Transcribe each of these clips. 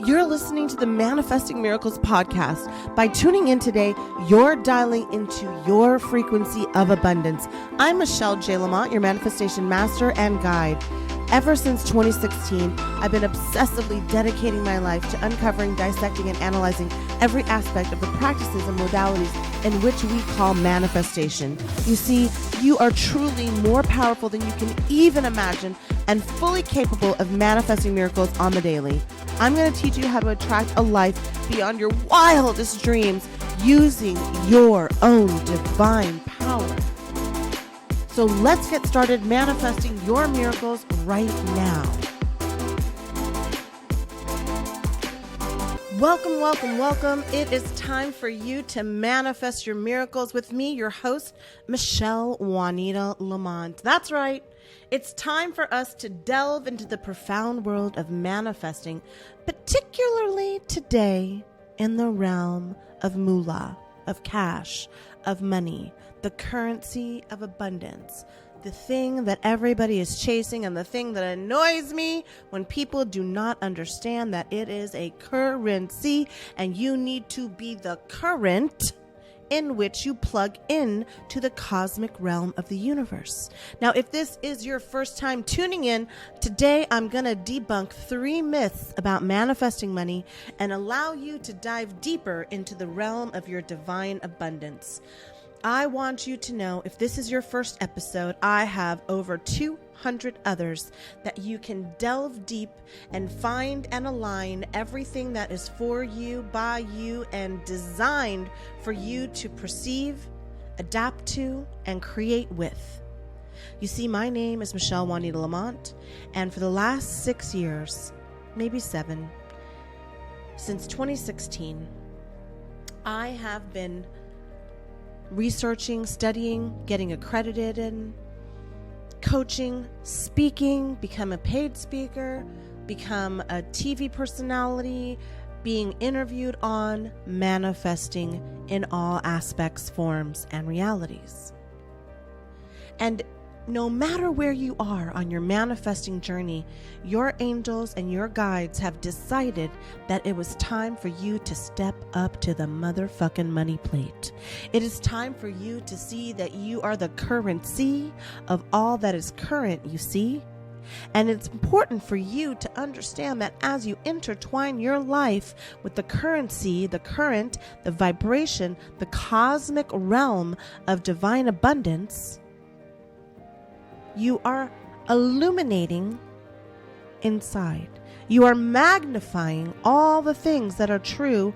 You're listening to the Manifesting Miracles podcast. By tuning in today, you're dialing into your frequency of abundance. I'm Michelle J. Lamont, your manifestation master and guide. Ever since 2016, I've been obsessively dedicating my life to uncovering, dissecting, and analyzing every aspect of the practices and modalities in which we call manifestation. You see, you are truly more powerful than you can even imagine and fully capable of manifesting miracles on the daily. I'm going to teach you how to attract a life beyond your wildest dreams using your own divine power. So let's get started manifesting your miracles right now. Welcome, welcome, welcome. It is time for you to manifest your miracles with me, your host, Michelle Juanita Lamont. That's right. It's time for us to delve into the profound world of manifesting, particularly today in the realm of moolah, of cash, of money, the currency of abundance, the thing that everybody is chasing, and the thing that annoys me when people do not understand that it is a currency and you need to be the current in which you plug in to the cosmic realm of the universe. Now, if this is your first time tuning in, today I'm going to debunk 3 myths about manifesting money and allow you to dive deeper into the realm of your divine abundance. I want you to know, if this is your first episode, I have over 200 others that you can delve deep and find and align everything that is for you, by you, and designed for you to perceive, adapt to, and create with. You see, my name is Michelle Juanita Lamont, and for the last 6 years, maybe 7, since 2016, I have been researching, studying, getting accredited in, coaching, speaking, become a paid speaker, become a TV personality, being interviewed on manifesting in all aspects, forms, and realities. And no matter where you are on your manifesting journey, your angels and your guides have decided that it was time for you to step up to the motherfucking money plate. It is time for you to see that you are the currency of all that is current, you see? And it's important for you to understand that as you intertwine your life with the currency, the current, the vibration, the cosmic realm of divine abundance, you are illuminating inside. You are magnifying all the things that are true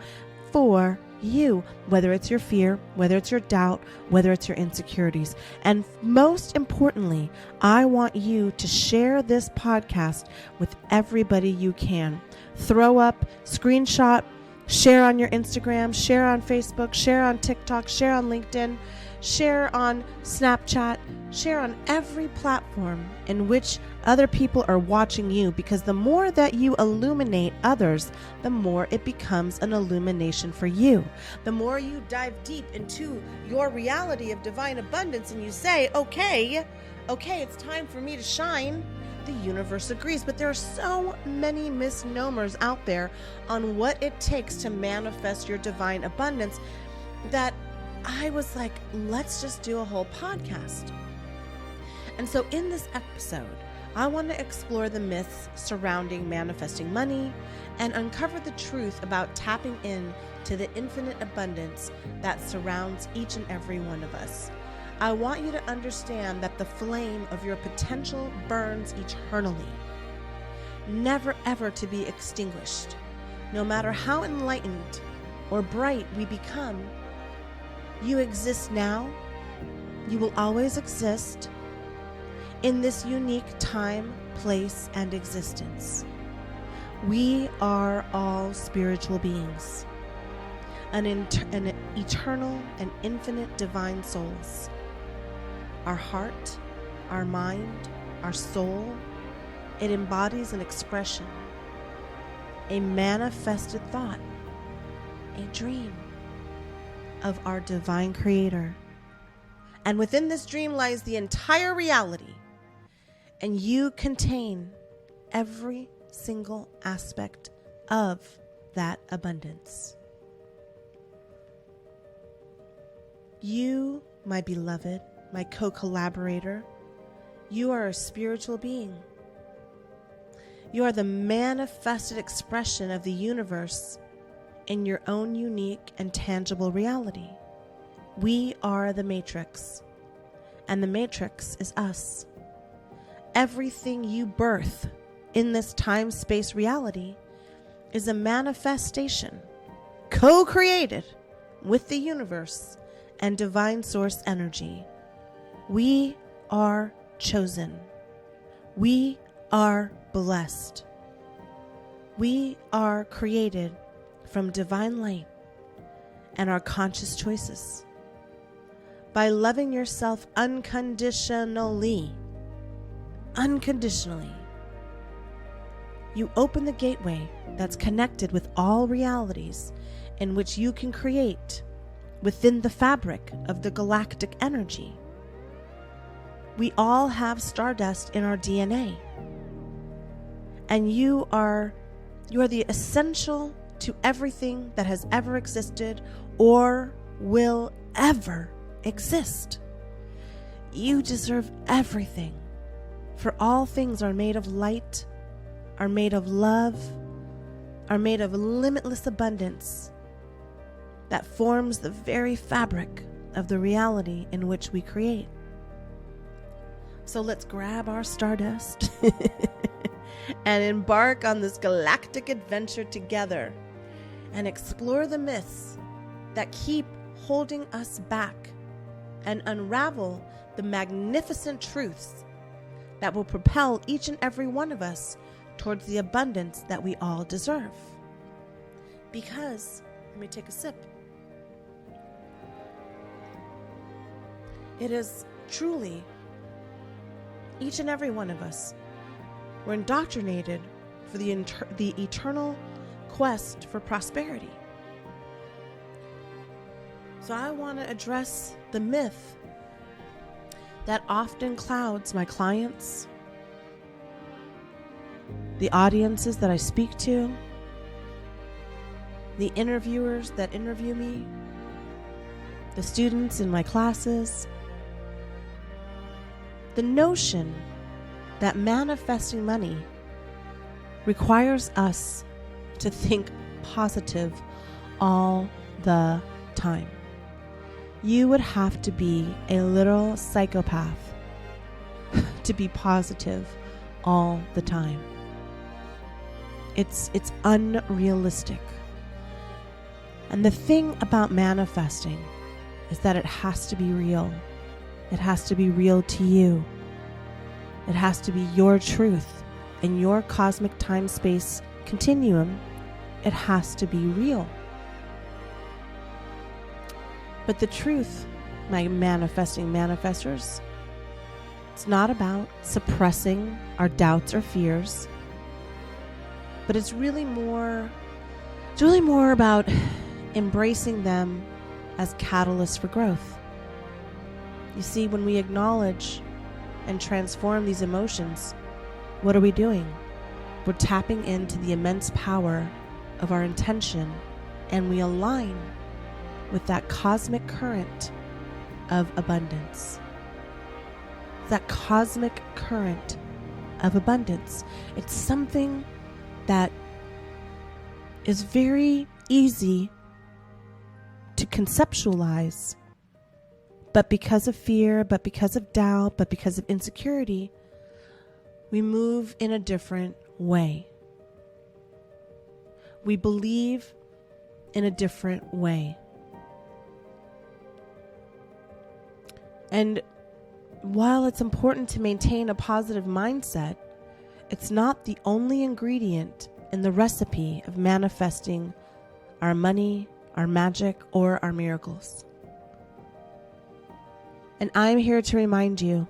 for you, whether it's your fear, whether it's your doubt, whether it's your insecurities. And most importantly, I want you to share this podcast with everybody you can. Throw up, screenshot, share on your Instagram, share on Facebook, share on TikTok, share on LinkedIn, share on Snapchat, share on every platform in which other people are watching you, because the more that you illuminate others, the more it becomes an illumination for you. The more you dive deep into your reality of divine abundance and you say, okay, it's time for me to shine, the universe agrees. But there are so many misnomers out there on what it takes to manifest your divine abundance that I was like, let's just do a whole podcast. And so in this episode, I want to explore the myths surrounding manifesting money and uncover the truth about tapping in to the infinite abundance that surrounds each and every one of us. I want you to understand that the flame of your potential burns eternally, never ever to be extinguished. No matter how enlightened or bright we become, you exist now, you will always exist in this unique time, place, and existence. We are all spiritual beings, an eternal and infinite divine souls. Our heart, our mind, our soul, it embodies an expression, a manifested thought, a dream of our divine creator. And within this dream lies the entire reality, and you contain every single aspect of that abundance. You, my beloved, my co-collaborator, you are a spiritual being. You are the manifested expression of the universe in your own unique and tangible reality. We are the matrix, and the matrix is us. Everything you birth in this time-space reality is a manifestation, co-created with the universe and divine source energy. We are chosen. We are blessed. We are created from divine light and our conscious choices. By loving yourself unconditionally, you open the gateway that's connected with all realities in which you can create within the fabric of the galactic energy. We all have stardust in our DNA, and you are the essential to everything that has ever existed or will ever exist. You deserve everything, for all things are made of light, are made of love, are made of limitless abundance that forms the very fabric of the reality in which we create. So let's grab our stardust and embark on this galactic adventure together and explore the myths that keep holding us back and unravel the magnificent truths that will propel each and every one of us towards the abundance that we all deserve. Because, let me take a sip. It is truly each and every one of us. We're indoctrinated for the eternal quest for prosperity. So I want to address the myth that often clouds my clients, the audiences that I speak to, the interviewers that interview me, the students in my classes. The notion that manifesting money requires us to think positive all the time. You would have to be a literal psychopath to be positive all the time. It's unrealistic. And the thing about manifesting is that it has to be real. It has to be real to you. It has to be your truth in your cosmic time-space continuum. It has to be real. But the truth, my manifesting manifestors, it's not about suppressing our doubts or fears, but it's really more about embracing them as catalysts for growth. You see, when we acknowledge and transform these emotions, what are we doing? We're tapping into the immense power of our intention, and we align with that cosmic current of abundance. That cosmic current of abundance. It's something that is very easy to conceptualize, but because of fear, but because of doubt, but because of insecurity, we move in a different way. We believe in a different way. And while it's important to maintain a positive mindset, it's not the only ingredient in the recipe of manifesting our money, our magic, or our miracles. And I'm here to remind you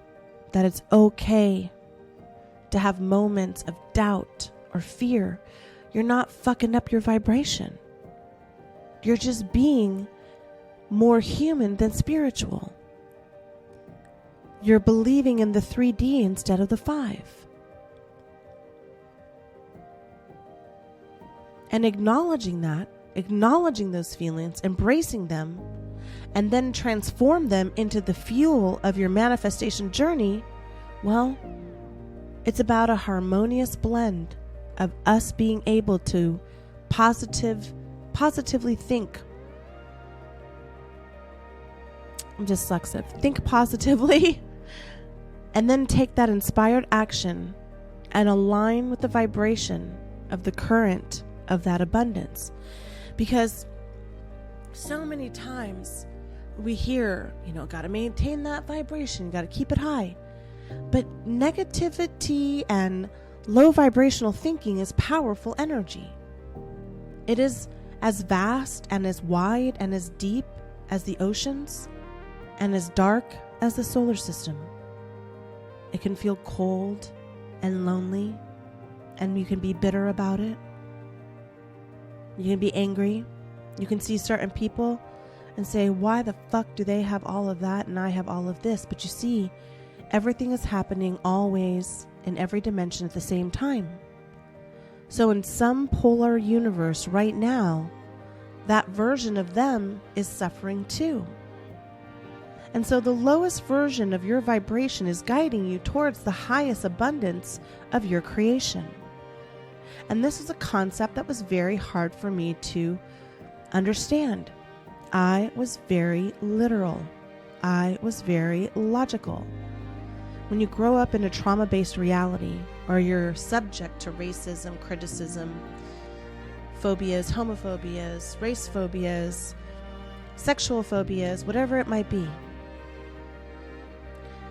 that it's okay to have moments of doubt or fear. You're not fucking up your vibration. You're just being more human than spiritual. You're believing in the 3D instead of the 5. And acknowledging those feelings, embracing them, and then transform them into the fuel of your manifestation journey, well, it's about a harmonious blend of us being able to positively think. I'm dyslexic. Think positively, and then take that inspired action and align with the vibration of the current of that abundance. Because so many times we hear, got to maintain that vibration, got to keep it high. But negativity and low vibrational thinking is powerful energy. It is as vast and as wide and as deep as the oceans and as dark as the solar system. It can feel cold and lonely, and you can be bitter about it. You can be angry. You can see certain people and say, why the fuck do they have all of that and I have all of this? But you see, everything is happening always in every dimension at the same time. So in some polar universe right now, that version of them is suffering too. And so the lowest version of your vibration is guiding you towards the highest abundance of your creation. And this is a concept that was very hard for me to understand. I was very literal. I was very logical. When you grow up in a trauma-based reality, or you're subject to racism, criticism, phobias, homophobias, race phobias, sexual phobias, whatever it might be,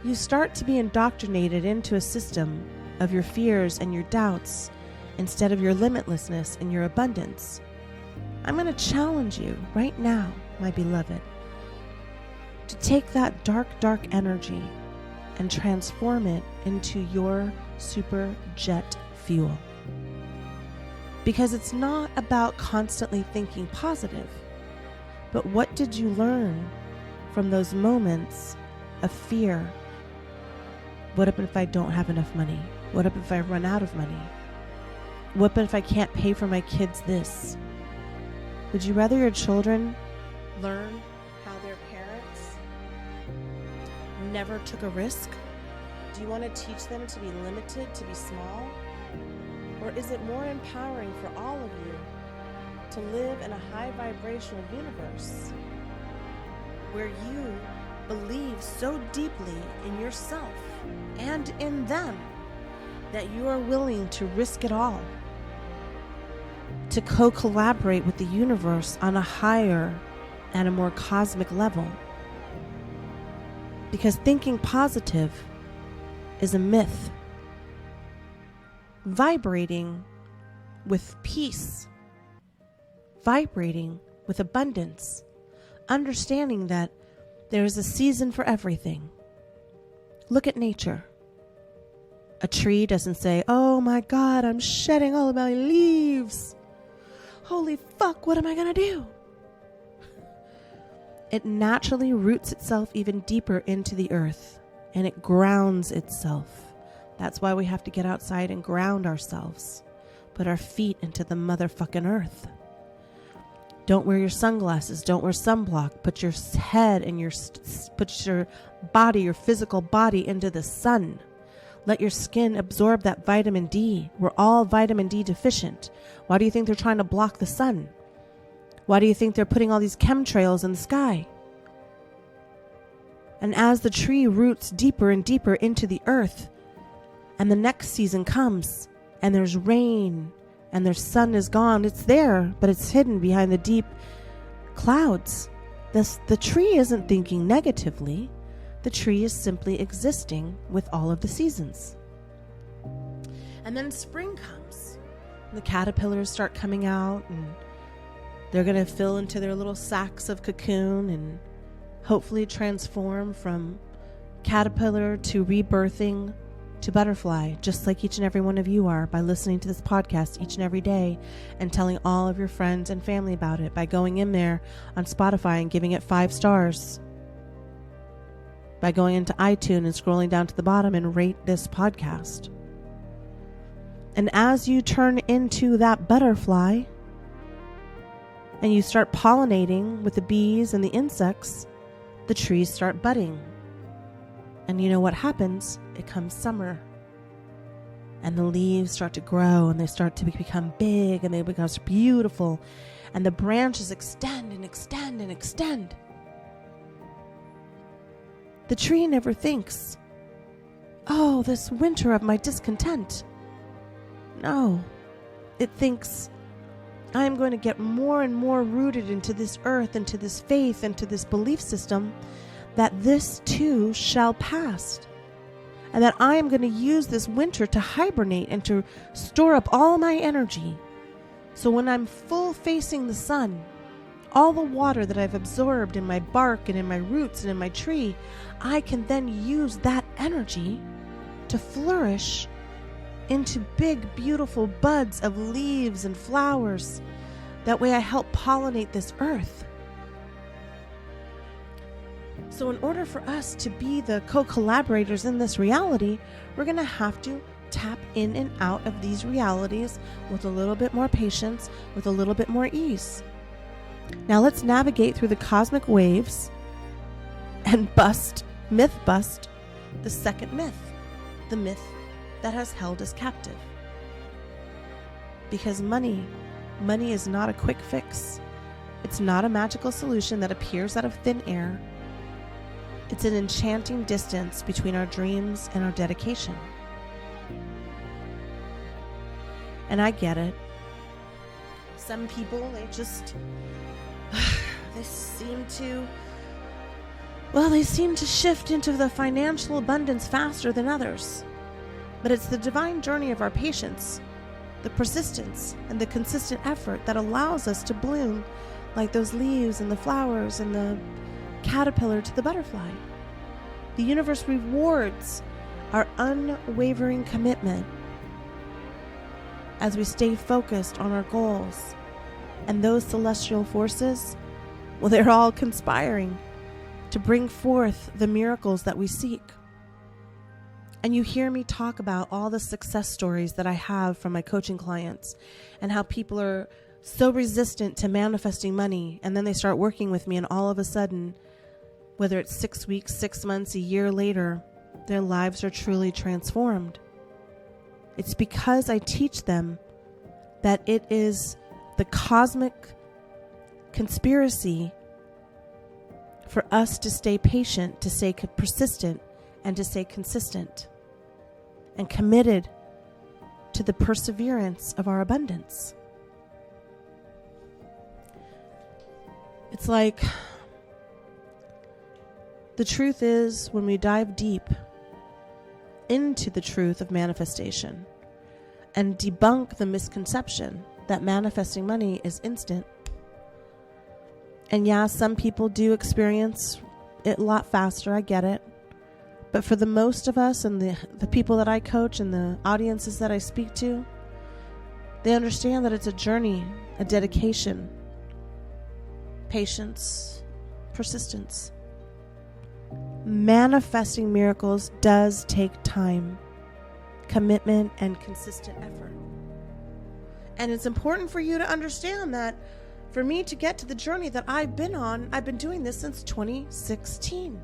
you start to be indoctrinated into a system of your fears and your doubts instead of your limitlessness and your abundance. I'm going to challenge you right now, my beloved, to take that dark, dark energy and transform it into your super jet fuel. Because it's not about constantly thinking positive, but what did you learn from those moments of fear? What if I don't have enough money? What if I run out of money? What if I can't pay for my kids this? Would you rather your children learn how their parents never took a risk? Do you want to teach them to be limited, to be small? Or is it more empowering for all of you to live in a high vibrational universe where you believe so deeply in yourself and in them that you are willing to risk it all to co-collaborate with the universe on a higher and a more cosmic level? Because thinking positive is a myth. Vibrating with peace, vibrating with abundance, understanding that there is a season for everything. Look at nature. A tree doesn't say, oh my God, I'm shedding all of my leaves. Holy fuck, what am I going to do? It naturally roots itself even deeper into the earth, and it grounds itself. That's why we have to get outside and ground ourselves. Put our feet into the motherfucking earth. Don't wear your sunglasses. Don't wear sunblock. Put your head and put your body, your physical body into the sun. Let your skin absorb that vitamin D. We're all vitamin D deficient. Why do you think they're trying to block the sun? Why do you think they're putting all these chemtrails in the sky? And as the tree roots deeper and deeper into the earth, and the next season comes, and there's rain, and their sun is gone, it's there, but it's hidden behind the deep clouds. The tree isn't thinking negatively. The tree is simply existing with all of the seasons. And then spring comes. The caterpillars start coming out, and they're going to fill into their little sacks of cocoon and hopefully transform from caterpillar to rebirthing to butterfly, just like each and every one of you are, by listening to this podcast each and every day and telling all of your friends and family about it, by going in there on Spotify and giving it 5 stars, by going into iTunes and scrolling down to the bottom and rate this podcast. And as you turn into that butterfly, and you start pollinating with the bees and the insects, the trees start budding. And you know what happens? It comes summer. And the leaves start to grow and they start to become big and they become beautiful. And the branches extend and extend and extend. The tree never thinks, oh, this winter of my discontent. No, it thinks, I'm going to get more and more rooted into this earth, into this faith, into this belief system, that this too shall pass. And that I am going to use this winter to hibernate and to store up all my energy. So when I'm full facing the sun, all the water that I've absorbed in my bark and in my roots and in my tree, I can then use that energy to flourish into big, beautiful buds of leaves and flowers. That way I help pollinate this earth. So in order for us to be the co-collaborators in this reality, we're going to have to tap in and out of these realities with a little bit more patience, with a little bit more ease. Now let's navigate through the cosmic waves and myth bust, the second myth, the myth that has held us captive. Because money is not a quick fix. It's not a magical solution that appears out of thin air. It's an enchanting distance between our dreams and our dedication. And I get it. Some people, they seem to shift into the financial abundance faster than others. But it's the divine journey of our patience, the persistence, and the consistent effort that allows us to bloom like those leaves and the flowers and the caterpillar to the butterfly. The universe rewards our unwavering commitment as we stay focused on our goals. And those celestial forces, well, they're all conspiring to bring forth the miracles that we seek. And you hear me talk about all the success stories that I have from my coaching clients and how people are so resistant to manifesting money, and then they start working with me, and all of a sudden, whether it's 6 weeks, 6 months, a year later, their lives are truly transformed. It's because I teach them that it is the cosmic conspiracy for us to stay patient, to stay persistent, and to stay consistent and committed to the perseverance of our abundance. It's like the truth is, when we dive deep into the truth of manifestation and debunk the misconception that manifesting money is instant. And yeah, some people do experience it a lot faster, I get it. But for the most of us and the people that I coach and the audiences that I speak to, they understand that it's a journey, a dedication, patience, persistence. Manifesting miracles does take time, commitment, and consistent effort. And it's important for you to understand that for me to get to the journey that I've been on, I've been doing this since 2016.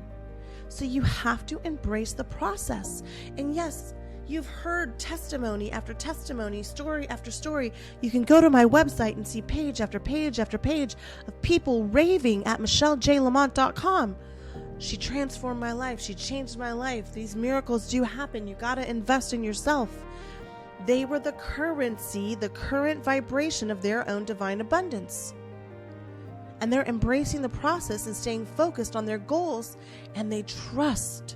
So you have to embrace the process. And yes, you've heard testimony after testimony, story after story. You can go to my website and see page after page after page of people raving at michellejlamont.com. She transformed my life. She changed my life. These miracles do happen. You got to invest in yourself. They were the currency, the current vibration of their own divine abundance. And they're embracing the process and staying focused on their goals. And they trust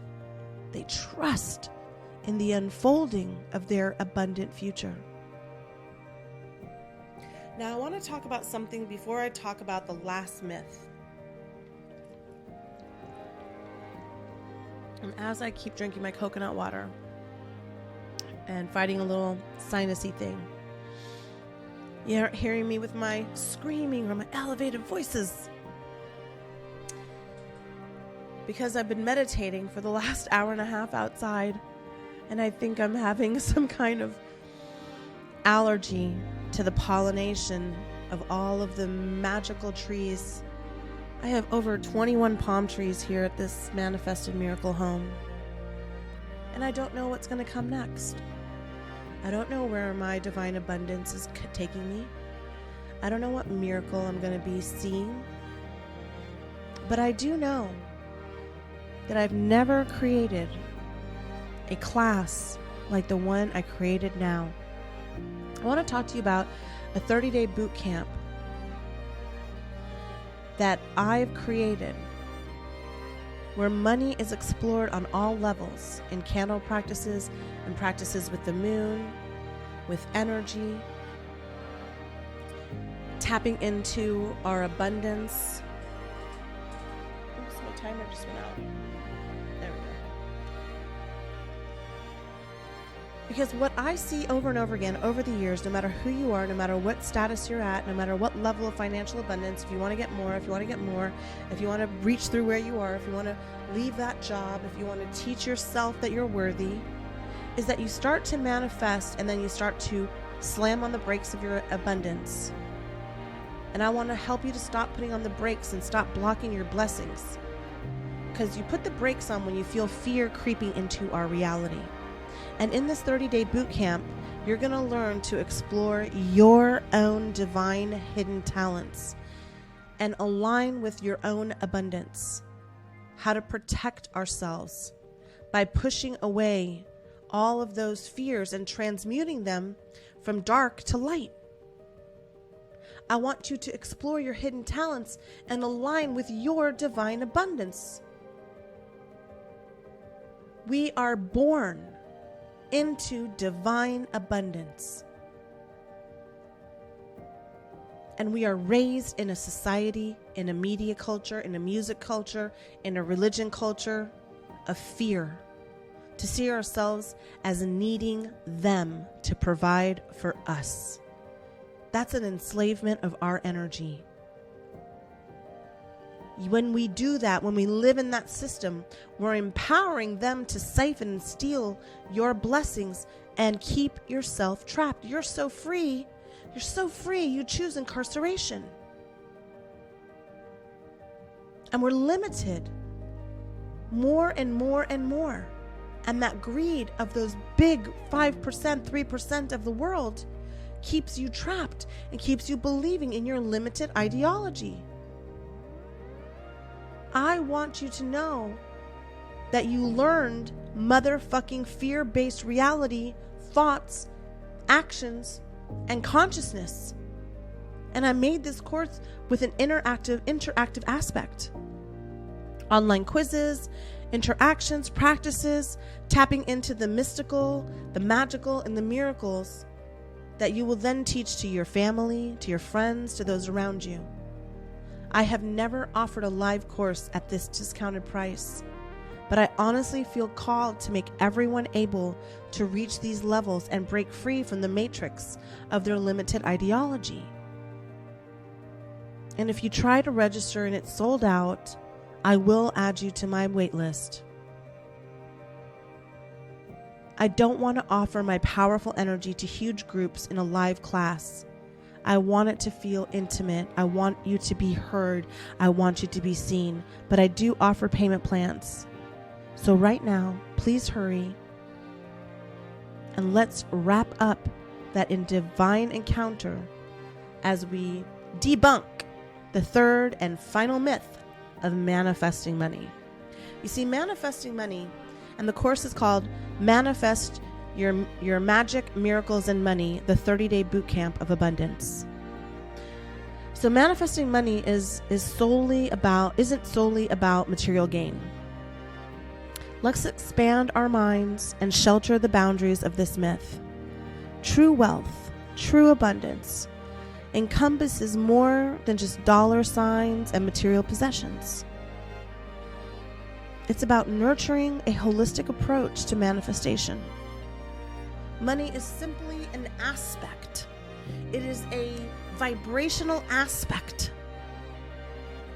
in the unfolding of their abundant future. Now, I want to talk about something before I talk about the last myth. And as I keep drinking my coconut water and fighting a little sinusy thing, you're hearing me with my screaming or my elevated voices. Because I've been meditating for the last hour and a half outside, and I think I'm having some kind of allergy to the pollination of all of the magical trees. I have over 21 palm trees here at this Manifested Miracle home. And I don't know what's going to come next. I don't know where my divine abundance is taking me. I don't know what miracle I'm going to be seeing. But I do know that I've never created a class like the one I created now. I want to talk to you about a 30-day boot camp that I've created where money is explored on all levels in candle practices and practices with the moon, with energy, tapping into our abundance. Oops, my timer just went out. There we go. Because what I see over and over again over the years, no matter who you are, no matter what status you're at, no matter what level of financial abundance, if you want to get more, if you want to get more, if you want to reach through where you are, if you want to leave that job, if you want to teach yourself that you're worthy, is that you start to manifest and then you start to slam on the brakes of your abundance. And I want to help you to stop putting on the brakes and stop blocking your blessings. Because you put the brakes on when you feel fear creeping into our reality. And in this 30-day boot camp, you're going to learn to explore your own divine hidden talents and align with your own abundance. How to protect ourselves by pushing away all of those fears and transmuting them from dark to light. I want you to explore your hidden talents and align with your divine abundance. We are born into divine abundance. And we are raised in a society, in a media culture, in a music culture, in a religion culture of fear, to see ourselves as needing them to provide for us. That's an enslavement of our energy. When we do that, when we live in that system, we're empowering them to siphon and steal your blessings and keep yourself trapped. You're so free. You're so free. You choose incarceration. And we're limited more and more and more. And that greed of those big 5%, 3% of the world keeps you trapped and keeps you believing in your limited ideology. I want you to know that you learned motherfucking fear-based reality, thoughts, actions, and consciousness. And I made this course with an interactive aspect. Online quizzes, interactions, practices, tapping into the mystical, the magical, and the miracles that you will then teach to your family, to your friends, to those around you. I have never offered a live course at this discounted price, but I honestly feel called to make everyone able to reach these levels and break free from the matrix of their limited ideology. And if you try to register and it's sold out, I will add you to my wait list. I don't want to offer my powerful energy to huge groups in a live class. I want it to feel intimate. I want you to be heard. I want you to be seen. But I do offer payment plans. So right now, please hurry. And let's wrap up that in divine encounter as we debunk the third and final myth of manifesting money. You see, manifesting money, and the course is called Manifest Your Magic, Miracles, and Money, the 30-day boot camp of abundance. So manifesting money isn't solely about material gain. Let's expand our minds and shelter the boundaries of this myth. True wealth, true abundance, encompasses more than just dollar signs and material possessions. It's about nurturing a holistic approach to manifestation. Money is simply an aspect. It is a vibrational aspect.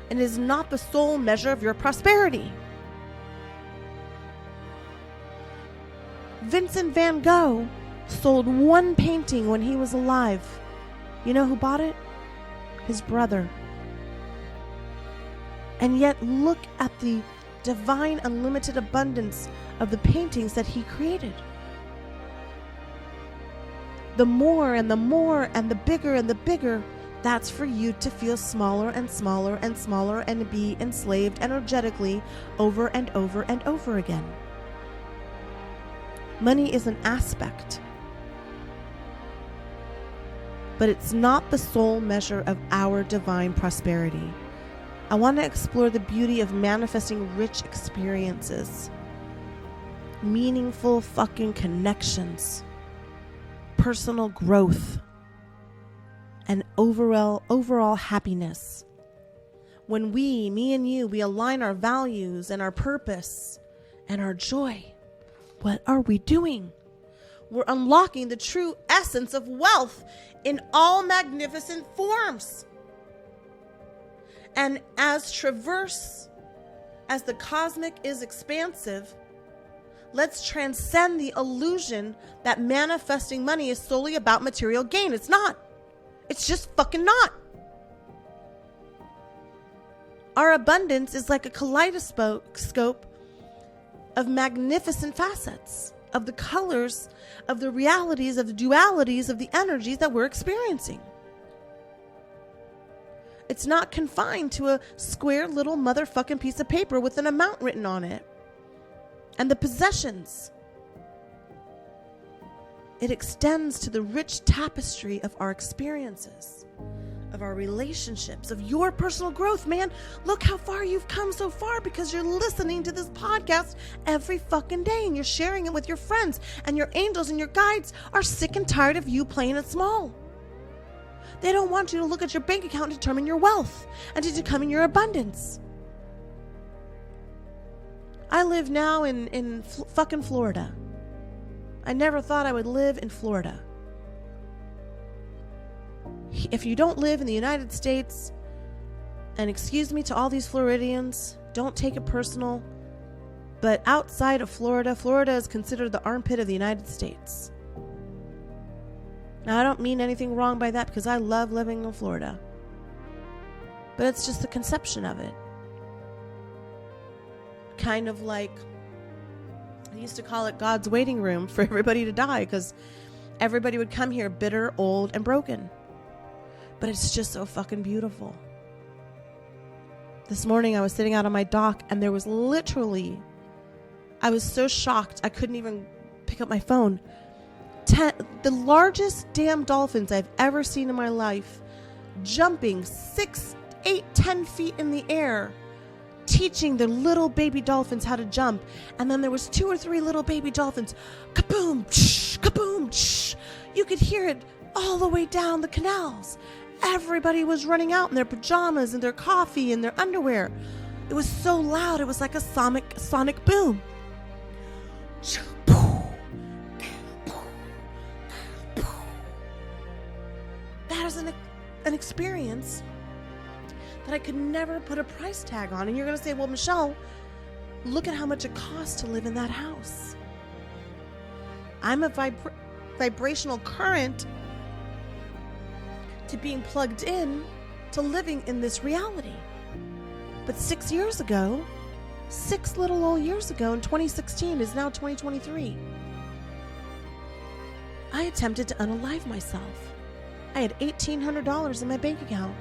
It is not the sole measure of your prosperity. Vincent van Gogh sold one painting when he was alive. You know who bought it? his brother. And yet look at the divine unlimited abundance of the paintings that he created. The more and the more and the bigger, that's for you to feel smaller and smaller and smaller and be enslaved energetically over and over and over again. Money is an aspect, but it's not the sole measure of our divine prosperity. I want to explore the beauty of manifesting rich experiences, meaningful fucking connections, personal growth, and overall happiness. When me and you, we align our values and our purpose and our joy, what are we doing? We're unlocking the true essence of wealth in all magnificent forms. And as traverse as the cosmic is expansive, let's transcend the illusion that manifesting money is solely about material gain. It's not. It's just fucking not. Our abundance is like a kaleidoscope of magnificent facets, of the colors, of the realities, of the dualities, of the energies that we're experiencing. It's not confined to a square little motherfucking piece of paper with an amount written on it. And the possessions. It extends to the rich tapestry of our experiences, of our relationships, of your personal growth, man. Look how far you've come so far because you're listening to this podcast every fucking day and you're sharing it with your friends, and your angels and your guides are sick and tired of you playing it small. They don't want you to look at your bank account and determine your wealth and to determine your abundance. I live now in fucking Florida. I never thought I would live in Florida. If you don't live in the United States, and excuse me to all these Floridians, don't take it personal, but outside of Florida, Florida is considered the armpit of the United States. Now, I don't mean anything wrong by that because I love living in Florida. But it's just the conception of it. Kind of like, I used to call it God's waiting room for everybody to die because everybody would come here bitter, old, and broken. But it's just so fucking beautiful. This morning I was sitting out on my dock and there was literally, I was so shocked I couldn't even pick up my phone. The largest damn dolphins I've ever seen in my life, jumping 6, 8, 10 feet in the air, teaching the little baby dolphins how to jump. And then there was 2 or 3 little baby dolphins, kaboom, shh, kaboom, shh. You could hear it all the way down the canals. Everybody was running out in their pajamas and their coffee and their underwear. It was so loud, it was like a sonic boom. That is an experience that I could never put a price tag on. And you're going to say, well, Michelle, look at how much it costs to live in that house. I'm a vibrational current to being plugged in to living in this reality. But 6 years ago, 6 little old years ago in 2016 is now 2023, I attempted to unalive myself. I had $1,800 in my bank account.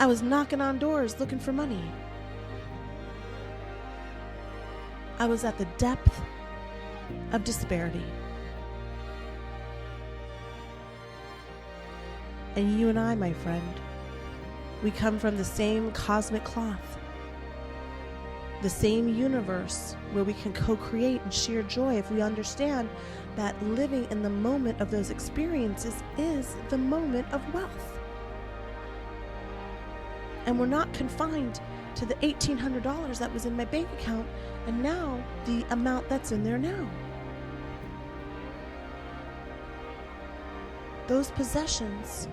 I was knocking on doors looking for money. I was at the depth of disparity. And you and I, my friend, we come from the same cosmic cloth, the same universe where we can co-create and share joy if we understand that living in the moment of those experiences is the moment of wealth. And we're not confined to the $1,800 that was in my bank account and now the amount that's in there now. Those possessions,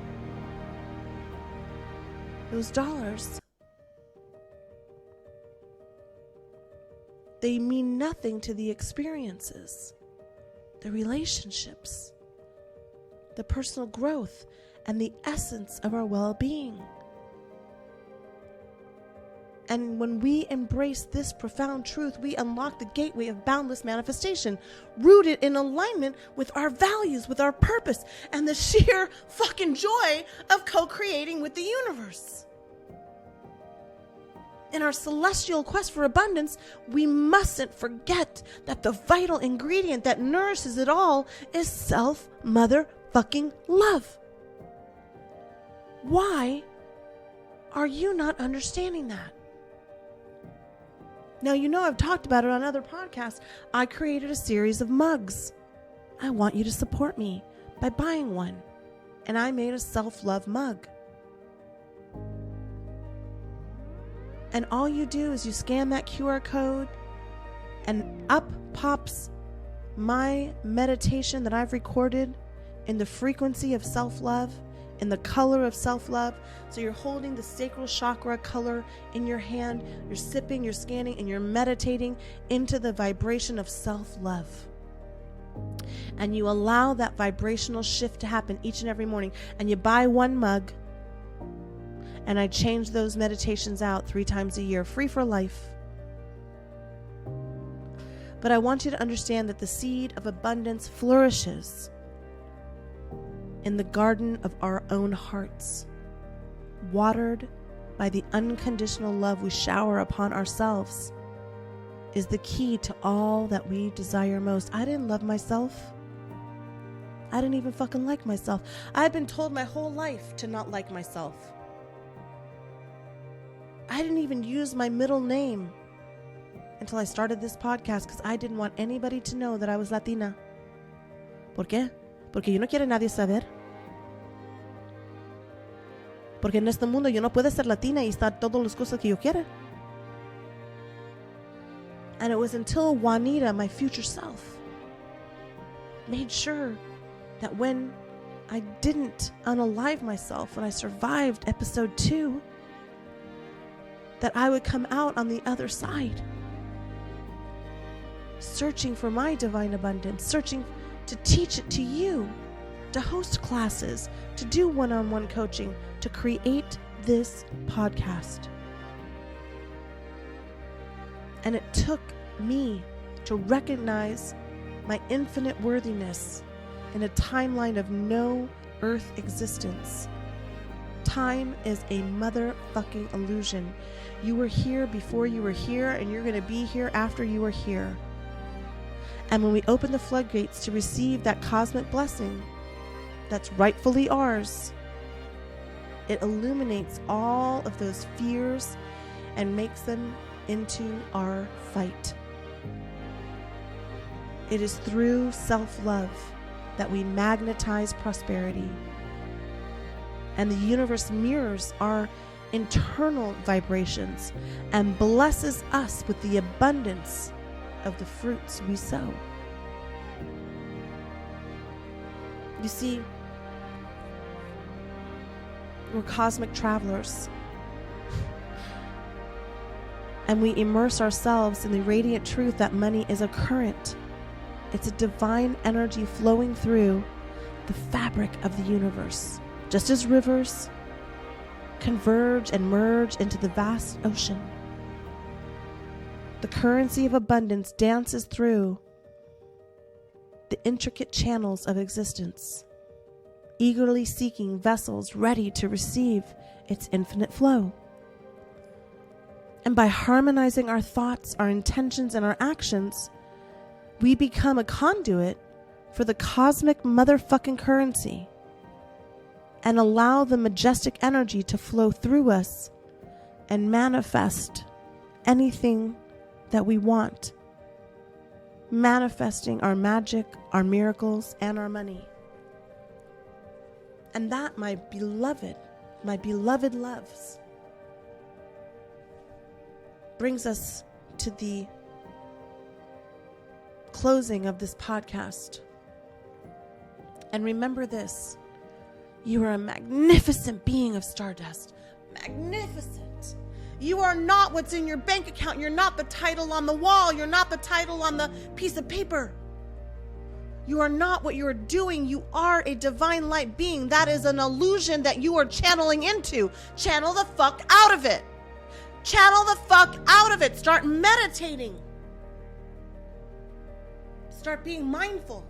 those dollars, they mean nothing to the experiences, the relationships, the personal growth, and the essence of our well-being. And when we embrace this profound truth, we unlock the gateway of boundless manifestation, rooted in alignment with our values, with our purpose, and the sheer fucking joy of co-creating with the universe. In our celestial quest for abundance, we mustn't forget that the vital ingredient that nourishes it all is self-motherfucking love. Why are you not understanding that? Now, you know I've talked about it on other podcasts. I created a series of mugs. I want you to support me by buying one. And I made a self-love mug. And all you do is you scan that QR code and up pops my meditation that I've recorded in the frequency of self-love, in the color of self-love. So you're holding the sacral chakra color in your hand, you're sipping, you're scanning, and you're meditating into the vibration of self-love. And you allow that vibrational shift to happen each and every morning. And you buy one mug, and I change those meditations out 3 times a year, free for life. But I want you to understand that the seed of abundance flourishes in the garden of our own hearts, watered by the unconditional love we shower upon ourselves, is the key to all that we desire most. I didn't love myself. I didn't even fucking like myself. I've been told my whole life to not like myself. I didn't even use my middle name until I started this podcast because I didn't want anybody to know that I was Latina. ¿Por qué? Porque yo no quiero nadie saber. Porque en este mundo yo no puedo ser latina y estar todas las cosas que yo quiera. And it was until Juanita, my future self, made sure that when I didn't unalive myself, when I survived episode 2, that I would come out on the other side, searching for my divine abundance, searching to teach it to you, to host classes, to do one-on-one coaching, to create this podcast. And it took me to recognize my infinite worthiness in a timeline of no earth existence. Time is a motherfucking illusion. You were here before you were here, and you're going to be here after you are here. And when we open the floodgates to receive that cosmic blessing that's rightfully ours, it illuminates all of those fears and makes them into our fight. It is through self-love that we magnetize prosperity. And the universe mirrors our internal vibrations and blesses us with the abundance of the fruits we sow. You see, we're cosmic travelers, and we immerse ourselves in the radiant truth that money is a current. It's a divine energy flowing through the fabric of the universe, just as rivers converge and merge into the vast ocean. The currency of abundance dances through the intricate channels of existence, eagerly seeking vessels ready to receive its infinite flow. And by harmonizing our thoughts, our intentions, and our actions, we become a conduit for the cosmic motherfucking currency and allow the majestic energy to flow through us and manifest anything that we want, manifesting our magic, our miracles, and our money. And that, my beloved loves, brings us to the closing of this podcast. And remember this: you are a magnificent being of stardust. Magnificent. You are not what's in your bank account. You're not the title on the wall. You're not the title on the piece of paper. You are not what you are doing. You are a divine light being. That is an illusion that you are channeling into. Channel the fuck out of it. Channel the fuck out of it. Start meditating. Start being mindful.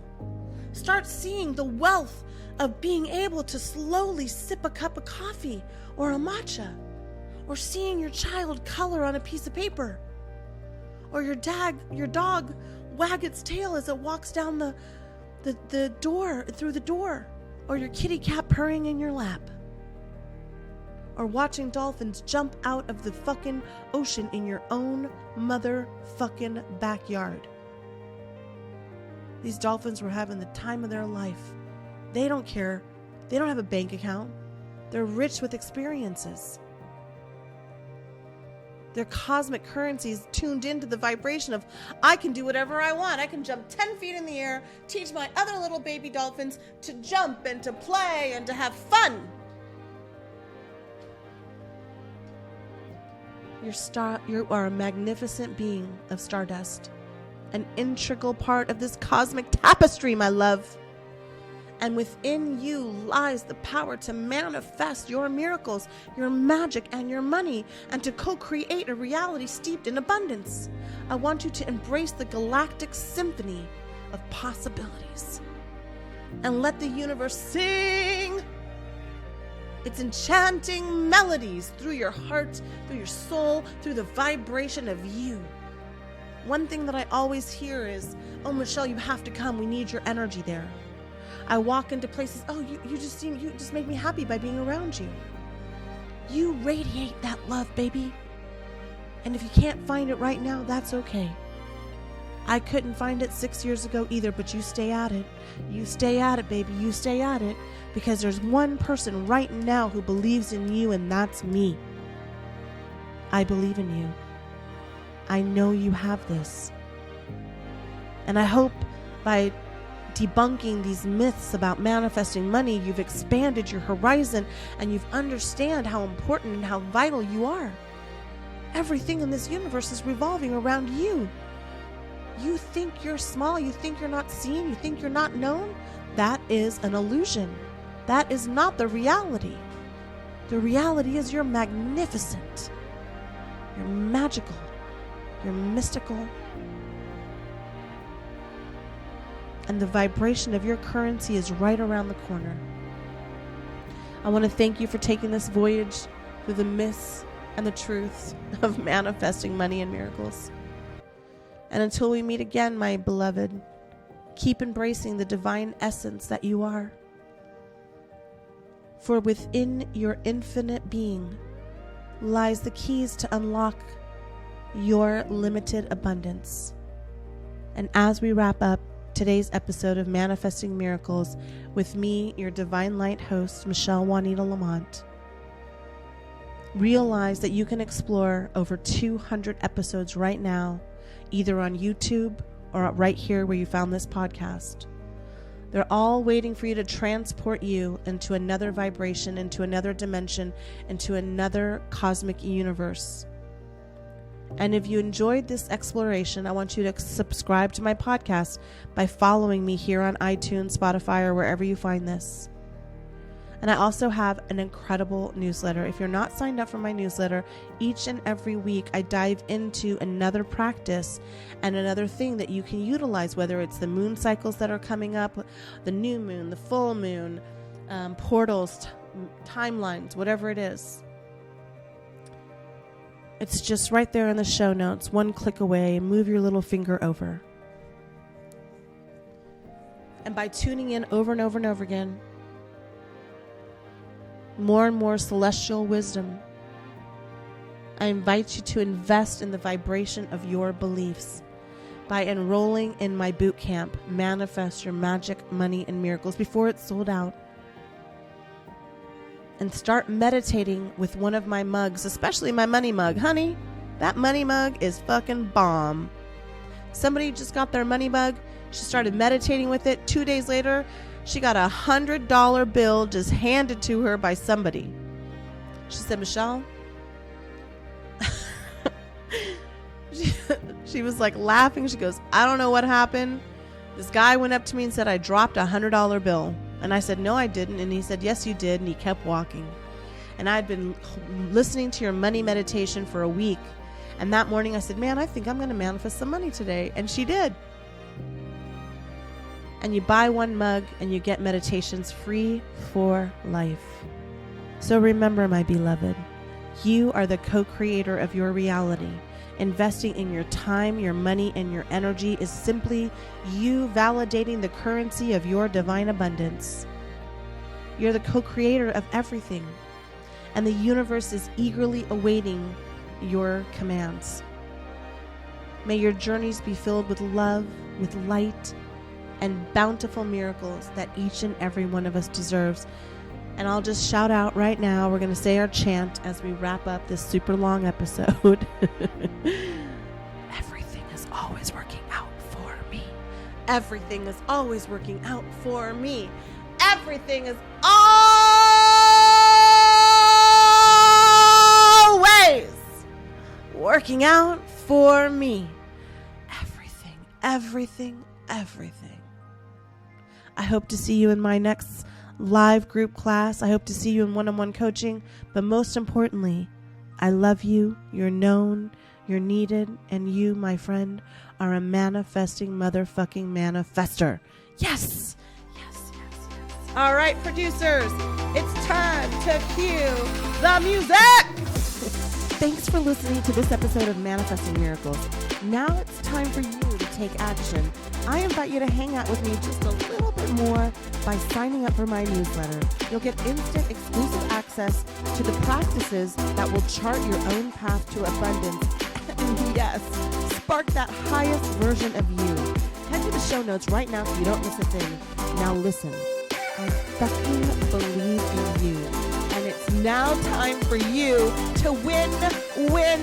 Start seeing the wealth of being able to slowly sip a cup of coffee or a matcha, or seeing your child color on a piece of paper, or your dog wag its tail as it walks down the door, through the door, or your kitty cat purring in your lap, or watching dolphins jump out of the fucking ocean in your own motherfucking backyard. These dolphins were having the time of their life. They don't care. They don't have a bank account. They're rich with experiences. Their cosmic currency is tuned into the vibration of, I can do whatever I want. I can jump 10 feet in the air, teach my other little baby dolphins to jump and to play and to have fun. You are a magnificent being of stardust, an integral part of this cosmic tapestry, my love. And within you lies the power to manifest your miracles, your magic, and your money, and to co-create a reality steeped in abundance. I want you to embrace the galactic symphony of possibilities and let the universe sing its enchanting melodies through your heart, through your soul, through the vibration of you. One thing that I always hear is, oh, Michelle, you have to come. We need your energy there. I walk into places, oh, you just make me happy by being around you. You radiate that love, baby. And if you can't find it right now, that's okay. I couldn't find it 6 years ago either, but you stay at it. You stay at it, baby. You stay at it. Because there's one person right now who believes in you, and that's me. I believe in you. I know you have this. And I hope by debunking these myths about manifesting money, you've expanded your horizon and you've understand how important and how vital you are. Everything in this universe is revolving around you. You think you're small, you think you're not seen, you think you're not known. That is an illusion. That is not the reality. The reality is you're magnificent. You're magical. You're mystical. And the vibration of your currency is right around the corner. I want to thank you for taking this voyage through the myths and the truths of manifesting money and miracles. And until we meet again, my beloved, keep embracing the divine essence that you are. For within your infinite being lies the keys to unlock your limited abundance. And as we wrap up today's episode of Manifesting Miracles with me, your divine light host, Michelle Juanita Lamont, realize that you can explore over 200 episodes right now, either on YouTube or right here where you found this podcast. They're all waiting for you to transport you into another vibration, into another dimension, into another cosmic universe. And if you enjoyed this exploration, I want you to subscribe to my podcast by following me here on iTunes, Spotify, or wherever you find this. And I also have an incredible newsletter. If you're not signed up for my newsletter, each and every week I dive into another practice and another thing that you can utilize, whether it's the moon cycles that are coming up, the new moon, the full moon, portals, timelines, whatever it is. It's just right there in the show notes, one click away. Move your little finger over. And by tuning in over and over and over again, more and more celestial wisdom, I invite you to invest in the vibration of your beliefs by enrolling in my boot camp, Manifest Your Magic, Money, and Miracles, before it's sold out. And start meditating with one of my mugs, especially my money mug. Honey, that money mug is fucking bomb. Somebody just got their money mug. She started meditating with it. 2 days later, she got a $100 bill just handed to her by somebody. She said, Michelle, she was like laughing. She goes, I don't know what happened, This guy went up to me and said, I dropped a $100 bill. And I said, no, I didn't. And he said, yes, you did. And he kept walking. And I had been listening to your money meditation for a week. And that morning I said, man, I think I'm going to manifest some money today. And she did. And you buy one mug and you get meditations free for life. So remember, my beloved, you are the co-creator of your reality. Investing in your time, your money, and your energy is simply you validating the currency of your divine abundance. You're the co-creator of everything, and the universe is eagerly awaiting your commands. May your journeys be filled with love, with light, and bountiful miracles that each and every one of us deserves. And I'll just shout out right now, we're going to say our chant as we wrap up this super long episode. Everything is always working out for me. Everything is always working out for me. Everything is always working out for me. Everything, everything, everything. I hope to see you in my next live group class. I hope to see you in one-on-one coaching. But most importantly, I love you. You're known. You're needed. And you, my friend, are a manifesting motherfucking manifester. Yes. Yes, yes, yes. All right, producers. It's time to cue the music. Thanks for listening to this episode of Manifesting Miracles. Now it's time for you to take action. I invite you to hang out with me just a little bit more by signing up for my newsletter. You'll get instant exclusive access to the practices that will chart your own path to abundance. And yes, spark that highest version of you. Head to the show notes right now so you don't miss a thing. Now listen, I fucking believe in you. And it's now time for you to win, win,